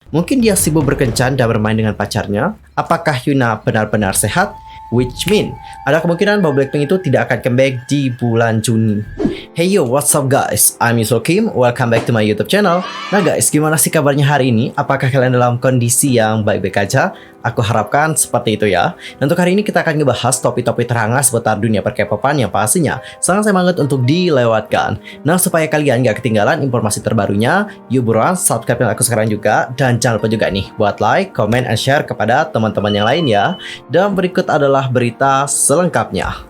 Mungkin dia sibuk berkencan dan bermain dengan pacarnya. Apakah Hyuna benar-benar sehat? Which mean, ada kemungkinan bahwa Blackpink itu tidak akan comeback di bulan Juni. Hey yo, what's up guys? I'm Yusuf Kim, welcome back to my YouTube channel. Nah guys, gimana sih kabarnya hari ini? Apakah kalian dalam kondisi yang baik-baik aja? Aku harapkan seperti itu ya. Dan untuk hari ini kita akan ngebahas topik-topik terhangat seputar dunia per-K-popan yang pastinya sangat semangat untuk dilewatkan. Nah, supaya kalian gak ketinggalan informasi terbarunya, yuk buruan subscribe aku sekarang juga. Dan jangan lupa juga nih buat like, comment, and share kepada teman-teman yang lain ya. Dan berikut adalah berita selengkapnya.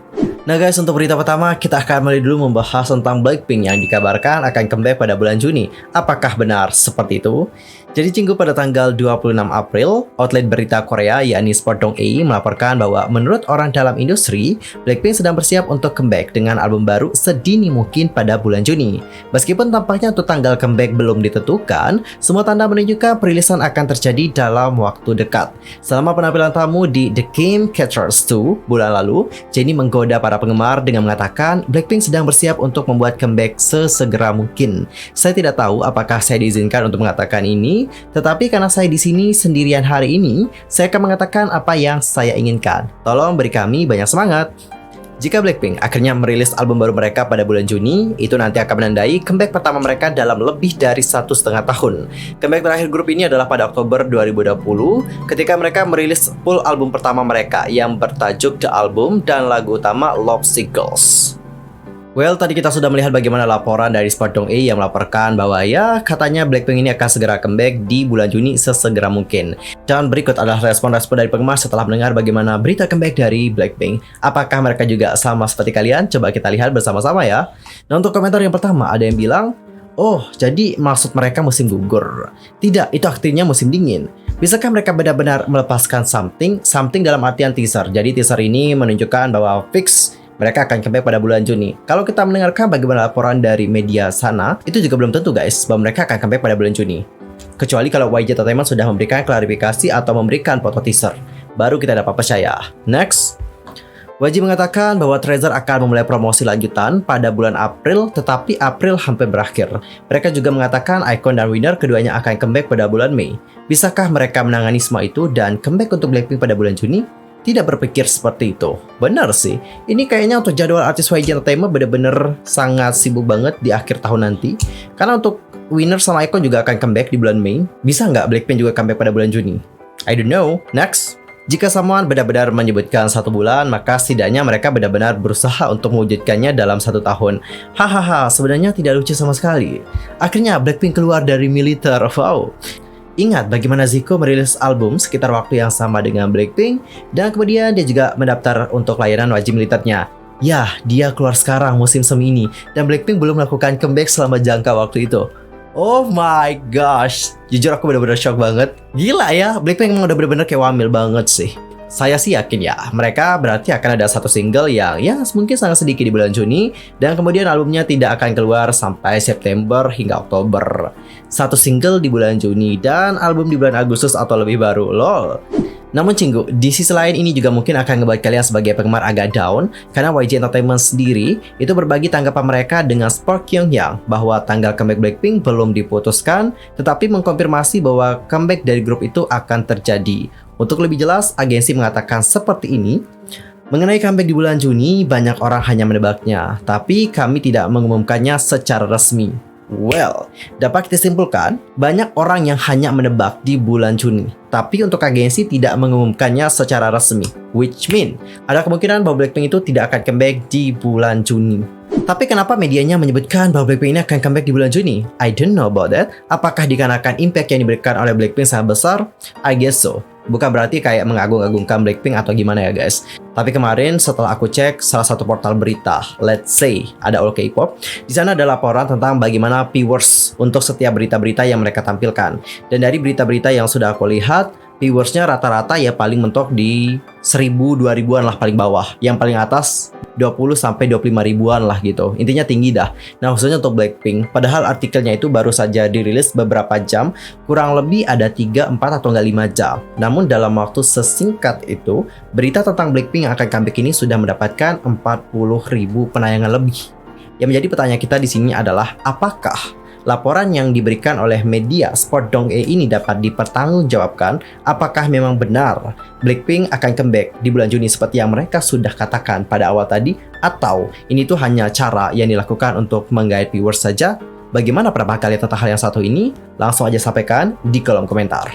Nah guys, untuk berita pertama kita akan mulai dulu membahas tentang Blackpink yang dikabarkan akan comeback pada bulan Juni. Apakah benar seperti itu? Jadi Cinggu pada tanggal 26 April, outlet berita Korea yakni Sport.A melaporkan bahwa menurut orang dalam industri, Blackpink sedang bersiap untuk comeback dengan album baru sedini mungkin pada bulan Juni. Meskipun tampaknya untuk tanggal comeback belum ditentukan, semua tanda menunjukkan perilisan akan terjadi dalam waktu dekat. Selama penampilan tamu di The Game Catchers 2 bulan lalu, Jennie menggoda para penggemar dengan mengatakan Blackpink sedang bersiap untuk membuat comeback sesegera mungkin. Saya tidak tahu apakah saya diizinkan untuk mengatakan ini, tetapi karena saya di sini sendirian hari ini, saya akan mengatakan apa yang saya inginkan. Tolong beri kami banyak semangat. Jika Blackpink akhirnya merilis album baru mereka pada bulan Juni, itu nanti akan menandai comeback pertama mereka dalam lebih dari 1,5 tahun. Comeback terakhir grup ini adalah pada Oktober 2020, ketika mereka merilis full album pertama mereka yang bertajuk The Album dan lagu utama Love Sick Girls. Well, tadi kita sudah melihat bagaimana laporan dari Sport.A yang melaporkan bahwa ya katanya Blackpink ini akan segera comeback di bulan Juni sesegera mungkin. Dan berikut adalah respon-respon dari penggemar setelah mendengar bagaimana berita comeback dari Blackpink. Apakah mereka juga sama seperti kalian? Coba kita lihat bersama-sama ya. Nah, untuk komentar yang pertama ada yang bilang, oh, jadi maksud mereka musim gugur. Tidak, itu artinya musim dingin. Bisakah mereka benar-benar melepaskan something dalam artian teaser? Jadi teaser ini menunjukkan bahwa fix mereka akan comeback pada bulan Juni. Kalau kita mendengarkan bagaimana laporan dari media sana, itu juga belum tentu guys bahwa mereka akan comeback pada bulan Juni. Kecuali kalau YG Entertainment sudah memberikan klarifikasi atau memberikan foto teaser, baru kita dapat percaya. Next, YG mengatakan bahwa Treasure akan memulai promosi lanjutan pada bulan April, tetapi April hampir berakhir. Mereka juga mengatakan iKON dan Winner keduanya akan comeback pada bulan Mei. Bisakah mereka menangani semua itu dan comeback untuk Blackpink pada bulan Juni? Tidak berpikir seperti itu. Benar sih, ini kayaknya untuk jadwal artis YG Entertainment bener-bener sangat sibuk banget di akhir tahun nanti. Karena untuk Winner sama iKON juga akan comeback di bulan Mei. Bisa nggak Blackpink juga comeback pada bulan Juni? I don't know. Next, jika someone benar-benar menyebutkan 1 bulan, maka setidaknya mereka benar-benar berusaha untuk mewujudkannya dalam 1 tahun. Hahaha, sebenarnya tidak lucu sama sekali. Akhirnya Blackpink keluar dari militer. Wow. Ingat bagaimana Zico merilis album sekitar waktu yang sama dengan Blackpink, dan kemudian dia juga mendaftar untuk layanan wajib militernya. Ya, dia keluar sekarang musim semi ini, dan Blackpink belum melakukan comeback selama jangka waktu itu. Oh my gosh, jujur aku benar-benar shock banget. Gila ya, Blackpink emang udah benar-benar kayak wamil banget sih. Saya sih yakin ya, mereka berarti akan ada 1 single yang ya mungkin sangat sedikit di bulan Juni, dan kemudian albumnya tidak akan keluar sampai September hingga Oktober. 1 single di bulan Juni dan album di bulan Agustus atau lebih baru, lol. Namun Cinggu, di sisi lain ini juga mungkin akan ngebuat kalian sebagai penggemar agak down, karena YG Entertainment sendiri itu berbagi tanggapan mereka dengan Park Kyung-yang bahwa tanggal comeback Blackpink belum diputuskan, tetapi mengkonfirmasi bahwa comeback dari grup itu akan terjadi. Untuk lebih jelas, agensi mengatakan seperti ini, mengenai comeback di bulan Juni, banyak orang hanya menebaknya, tapi kami tidak mengumumkannya secara resmi. Well, dapat kita simpulkan, banyak orang yang hanya menebak di bulan Juni, tapi untuk agensi tidak mengumumkannya secara resmi. Which mean, ada kemungkinan bahwa Blackpink itu tidak akan comeback di bulan Juni. Tapi kenapa medianya menyebutkan bahwa Blackpink ini akan comeback di bulan Juni? I don't know about that. Apakah dikarenakan impact yang diberikan oleh Blackpink sangat besar? I guess so. Bukan berarti kayak mengagung-agungkan Blackpink atau gimana ya guys. Tapi kemarin setelah aku cek salah satu portal berita, let's say ada All K-pop, di sana ada laporan tentang bagaimana viewers untuk setiap berita-berita yang mereka tampilkan. Dan dari berita-berita yang sudah aku lihat, viewersnya rata-rata ya paling mentok di 1000-2000an lah paling bawah. Yang paling atas 20-25 ribuan lah gitu. Intinya tinggi dah. Nah, khususnya untuk Blackpink, padahal artikelnya itu baru saja dirilis beberapa jam, kurang lebih ada 3, 4 atau enggak 5 jam. Namun dalam waktu sesingkat itu, berita tentang Blackpink yang akan comeback ini sudah mendapatkan 40.000 penayangan lebih. Yang menjadi pertanyaan kita di sini adalah apakah laporan yang diberikan oleh media Sport Dong-e ini dapat dipertanggungjawabkan, apakah memang benar Blackpink akan comeback di bulan Juni seperti yang mereka sudah katakan pada awal tadi, atau ini tuh hanya cara yang dilakukan untuk menggait viewers saja? Bagaimana pendapat kalian tentang hal yang satu ini? Langsung aja sampaikan di kolom komentar.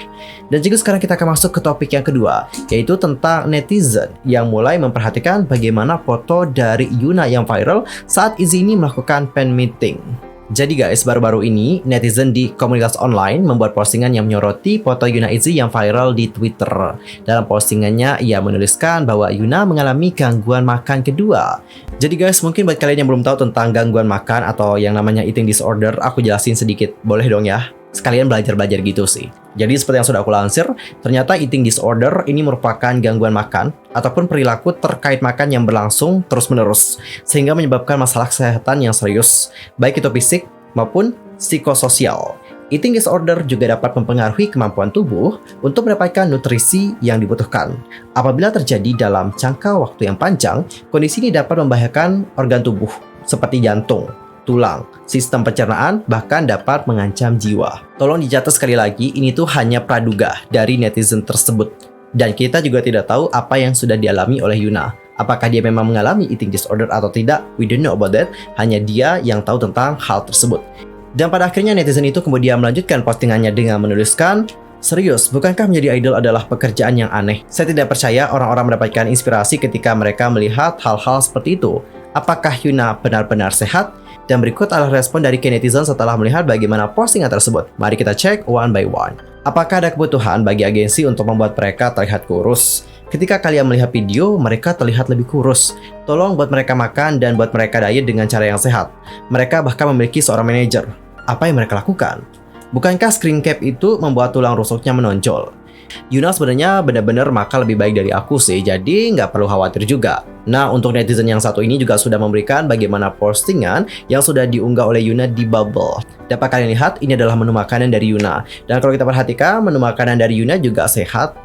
Dan juga sekarang kita akan masuk ke topik yang kedua, yaitu tentang netizen yang mulai memperhatikan bagaimana foto dari Yoona yang viral saat ITZY ini melakukan fan meeting. Jadi guys, baru-baru ini netizen di komunitas online membuat postingan yang menyoroti foto Yoona ITZY yang viral di Twitter. Dalam postingannya, ia menuliskan bahwa Yoona mengalami gangguan makan kedua. Jadi guys, mungkin buat kalian yang belum tahu tentang gangguan makan atau yang namanya eating disorder, aku jelasin sedikit, boleh dong ya? Sekalian belajar-belajar gitu sih. Jadi seperti yang sudah aku lansir, ternyata eating disorder ini merupakan gangguan makan ataupun perilaku terkait makan yang berlangsung terus-menerus, sehingga menyebabkan masalah kesehatan yang serius, baik itu fisik maupun psikososial. Eating disorder juga dapat mempengaruhi kemampuan tubuh untuk mendapatkan nutrisi yang dibutuhkan. Apabila terjadi dalam jangka waktu yang panjang, kondisi ini dapat membahayakan organ tubuh seperti jantung, tulang, sistem pencernaan, bahkan dapat mengancam jiwa. Tolong dicatat sekali lagi, ini tuh hanya praduga dari netizen tersebut. Dan kita juga tidak tahu apa yang sudah dialami oleh Yoona. Apakah dia memang mengalami eating disorder atau tidak? We don't know about that. Hanya dia yang tahu tentang hal tersebut. Dan pada akhirnya netizen itu kemudian melanjutkan postingannya dengan menuliskan, "Serius, bukankah menjadi idol adalah pekerjaan yang aneh? Saya tidak percaya orang-orang mendapatkan inspirasi ketika mereka melihat hal-hal seperti itu. Apakah Yoona benar-benar sehat?" Dan berikut adalah respon dari netizen setelah melihat bagaimana postingan tersebut. Mari kita cek one by one. Apakah ada kebutuhan bagi agensi untuk membuat mereka terlihat kurus? Ketika kalian melihat video, mereka terlihat lebih kurus. Tolong buat mereka makan dan buat mereka diet dengan cara yang sehat. Mereka bahkan memiliki seorang manajer. Apa yang mereka lakukan? Bukankah screen cap itu membuat tulang rusuknya menonjol? Yoona sebenarnya benar-benar makan lebih baik dari aku sih, jadi nggak perlu khawatir juga. Nah, untuk netizen yang satu ini juga sudah memberikan bagaimana postingan yang sudah diunggah oleh Yoona di Bubble. Dapat kalian lihat, ini adalah menu makanan dari Yoona. Dan kalau kita perhatikan, menu makanan dari Yoona juga sehat,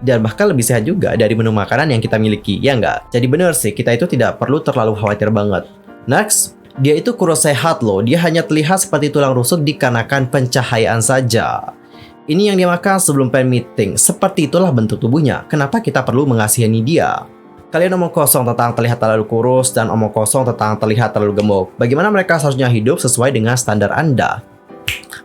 dan bahkan lebih sehat juga dari menu makanan yang kita miliki, ya nggak? Jadi benar sih, kita itu tidak perlu terlalu khawatir banget. Next, dia itu kurus sehat loh, dia hanya terlihat seperti tulang rusuk dikarenakan pencahayaan saja. Ini yang dia makan sebelum fan meeting. Seperti itulah bentuk tubuhnya. Kenapa kita perlu mengasihani dia? Kalian omong kosong tentang terlihat terlalu kurus dan omong kosong tentang terlihat terlalu gemuk. Bagaimana mereka seharusnya hidup sesuai dengan standar Anda?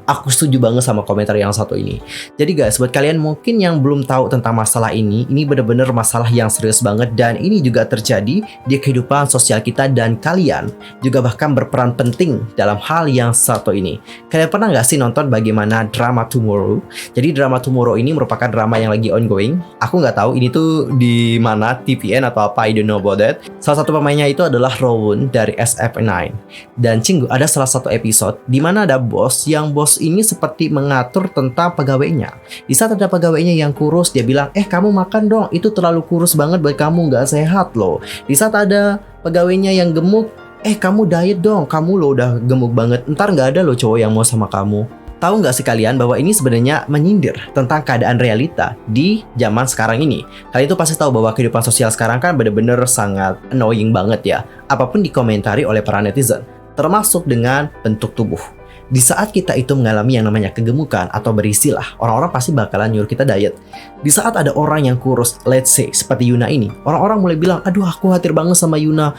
Aku setuju banget sama komentar yang satu ini. Jadi guys, buat kalian mungkin yang belum tahu tentang masalah ini benar-benar masalah yang serius banget, dan ini juga terjadi di kehidupan sosial kita, dan kalian juga bahkan berperan penting dalam hal yang satu ini. Kalian pernah nggak sih nonton bagaimana drama Tomorrow? Jadi drama Tomorrow ini merupakan drama yang lagi ongoing. Aku nggak tahu ini tuh di mana, TVN atau apa, I don't know about that. Salah satu pemainnya itu adalah Rowoon dari SF9. Dan Cinggu, ada salah satu episode di mana ada bos yang ini seperti mengatur tentang pegawainya. Di saat ada pegawainya yang kurus, dia bilang, kamu makan dong, itu terlalu kurus banget buat kamu, nggak sehat loh. Di saat ada pegawainya yang gemuk, kamu diet dong, kamu loh udah gemuk banget, ntar nggak ada loh cowok yang mau sama kamu. Tahu nggak sih kalian bahwa ini sebenarnya menyindir tentang keadaan realita di zaman sekarang ini? Kalian itu pasti tahu bahwa kehidupan sosial sekarang kan bener-bener sangat annoying banget ya. Apapun dikomentari oleh para netizen, termasuk dengan bentuk tubuh. Di saat kita itu mengalami yang namanya kegemukan atau berisi lah, orang-orang pasti bakalan nyuruh kita diet. Di saat ada orang yang kurus, let's say seperti Yoona ini, orang-orang mulai bilang, aduh aku khawatir banget sama Yoona.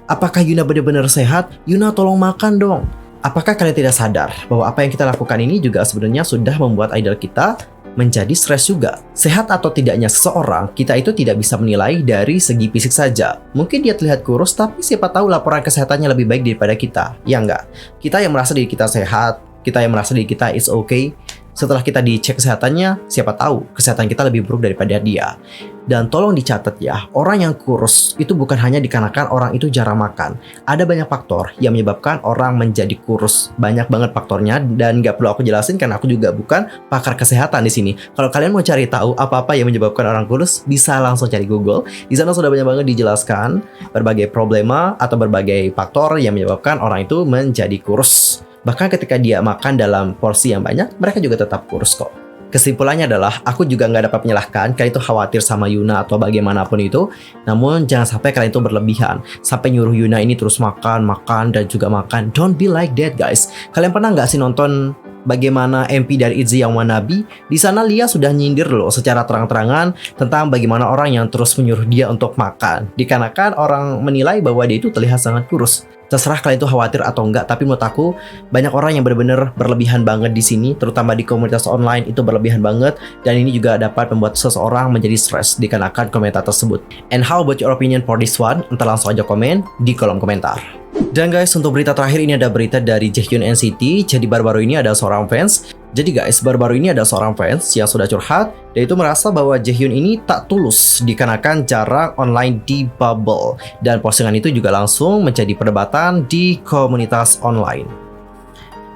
Apakah Yoona benar-benar sehat? Yoona tolong makan dong. Apakah kalian tidak sadar bahwa apa yang kita lakukan ini juga sebenarnya sudah membuat idol kita menjadi stres juga? Sehat atau tidaknya seseorang, kita itu tidak bisa menilai dari segi fisik saja. Mungkin dia terlihat kurus, tapi siapa tahu laporan kesehatannya lebih baik daripada kita, ya enggak? Kita yang merasa diri kita sehat, kita yang merasa diri kita is okay, setelah kita dicek kesehatannya, siapa tahu kesehatan kita lebih buruk daripada dia. Dan tolong dicatat ya, orang yang kurus itu bukan hanya dikarenakan orang itu jarang makan. Ada banyak faktor yang menyebabkan orang menjadi kurus. Banyak banget faktornya, dan nggak perlu aku jelasin karena aku juga bukan pakar kesehatan di sini. Kalau kalian mau cari tahu apa-apa yang menyebabkan orang kurus, bisa langsung cari Google. Di sana sudah banyak banget dijelaskan berbagai problema atau berbagai faktor yang menyebabkan orang itu menjadi kurus. Bahkan ketika dia makan dalam porsi yang banyak, mereka juga tetap kurus kok. Kesimpulannya adalah, aku juga nggak dapat menyalahkan kalian itu khawatir sama Yuna atau bagaimanapun itu. Namun jangan sampai kalian itu berlebihan sampai nyuruh Yuna ini terus makan dan juga makan. Don't be like that guys. Kalian pernah nggak sih nonton bagaimana MP dari ITZY yang wannabe? Di sana Lia sudah nyindir loh secara terang-terangan tentang bagaimana orang yang terus menyuruh dia untuk makan. Dikarenakan orang menilai bahwa dia itu terlihat sangat kurus. Terserah kalian itu khawatir atau enggak, tapi menurut aku banyak orang yang benar-benar berlebihan banget di sini, terutama di komunitas online itu berlebihan banget, dan ini juga dapat membuat seseorang menjadi stres dikarenakan komentar tersebut. And how about your opinion for this one? Entar langsung aja komen di kolom komentar. Dan guys, untuk berita terakhir ini ada berita dari Jaehyun NCT. Jadi baru-baru ini ada seorang fans. Jadi guys, baru-baru ini ada seorang fans yang sudah curhat. Dia itu merasa bahwa Jaehyun ini tak tulus dikarenakan jarang online di bubble. Dan postingan itu juga langsung menjadi perdebatan di komunitas online.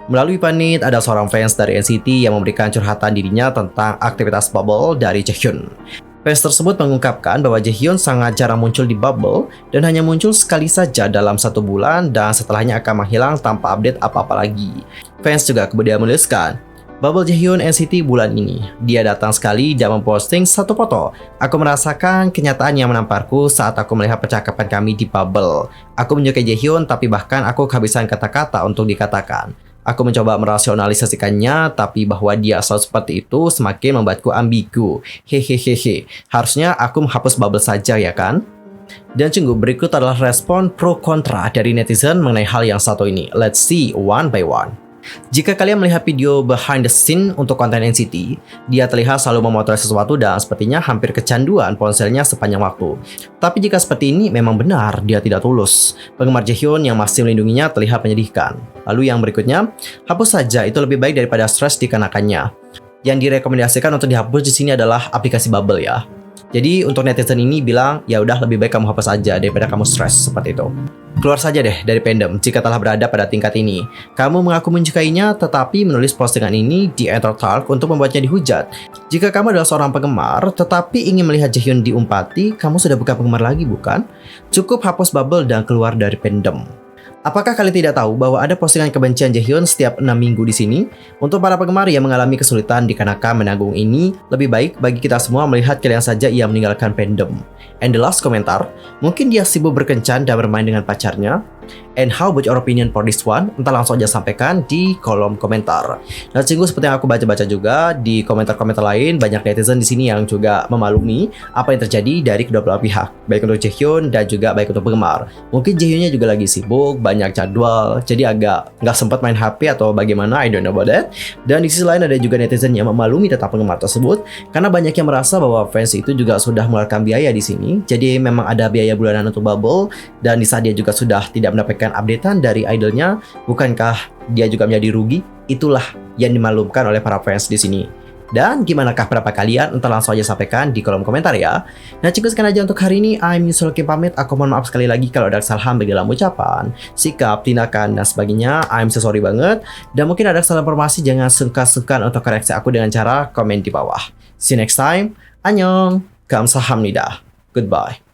Melalui panit, ada seorang fans dari NCT yang memberikan curhatan dirinya tentang aktivitas bubble dari Jaehyun. Fans tersebut mengungkapkan bahwa Jaehyun sangat jarang muncul di bubble dan hanya muncul sekali saja dalam 1 bulan dan setelahnya akan menghilang tanpa update apa-apa lagi. Fans juga kemudian menuliskan, bubble Jaehyun NCT bulan ini, dia datang sekali dan memposting 1 foto. Aku merasakan kenyataan yang menamparku saat aku melihat percakapan kami di bubble. Aku menyukai Jaehyun tapi bahkan aku kehabisan kata-kata untuk dikatakan. Aku mencoba merasionalisasikannya, tapi bahwa dia selalu seperti itu semakin membuatku ambigu. Hehehehe, harusnya aku menghapus bubble saja ya kan? Dan sungguh berikut adalah respon pro kontra dari netizen mengenai hal yang satu ini. Let's see one by one. Jika kalian melihat video behind the scene untuk konten NCT, dia terlihat selalu memotret sesuatu dan sepertinya hampir kecanduan ponselnya sepanjang waktu. Tapi jika seperti ini memang benar dia tidak tulus. Penggemar Jaehyun yang masih melindunginya terlihat menyedihkan. Lalu yang berikutnya, hapus saja, itu lebih baik daripada stres dikarenakannya. Yang direkomendasikan untuk dihapus di sini adalah aplikasi Bubble ya. Jadi untuk netizen ini bilang, ya udah lebih baik kamu hapus saja daripada kamu stres seperti itu. Keluar saja deh dari fandom jika telah berada pada tingkat ini. Kamu mengaku menyukainya tetapi menulis postingan ini di Entertalk untuk membuatnya dihujat. Jika kamu adalah seorang penggemar tetapi ingin melihat Jaehyun diumpati, kamu sudah bukan penggemar lagi bukan? Cukup hapus Bubble dan keluar dari fandom. Apakah kalian tidak tahu bahwa ada postingan kebencian Jaehyun setiap 6 minggu di sini? Untuk para penggemar yang mengalami kesulitan dikarenakan menanggung ini, lebih baik bagi kita semua melihat kalian saja ia meninggalkan fandom. And the last komentar, mungkin dia sibuk berkencan dan bermain dengan pacarnya? And how about your opinion for this one? Entar langsung aja sampaikan di kolom komentar. Nah, sungguh seperti yang aku baca-baca juga di komentar-komentar lain, banyak netizen di sini yang juga memaklumi apa yang terjadi dari kedua belah pihak, baik untuk Jaehyun dan juga baik untuk penggemar. Mungkin Jaehyunnya juga lagi sibuk, banyak jadwal, jadi agak nggak sempat main HP atau bagaimana, I don't know about that. Dan di sisi lain ada juga netizen yang memaklumi tentang penggemar tersebut, karena banyak yang merasa bahwa fans itu juga sudah mengeluarkan biaya di sini. Jadi memang ada biaya bulanan untuk bubble, dan di saat dia juga sudah tidak mendapatkan updatean dari idolnya, bukankah dia juga menjadi rugi? Itulah yang dimaklumkan oleh para fans di sini. Dan gimanakah pendapat kalian? Entar langsung aja sampaikan di kolom komentar ya. Nah, cukup sekian aja untuk hari ini. I'm Yusul Kim pamit. Aku mohon maaf sekali lagi kalau ada kesalahan baik dalam ucapan, sikap, tindakan, dan sebagainya. I'm so sorry banget. Dan mungkin ada kesalahan informasi, jangan sungkan-sungkan untuk koreksi aku dengan cara komen di bawah. See you next time. Annyeong. Kamsahamnida. Goodbye.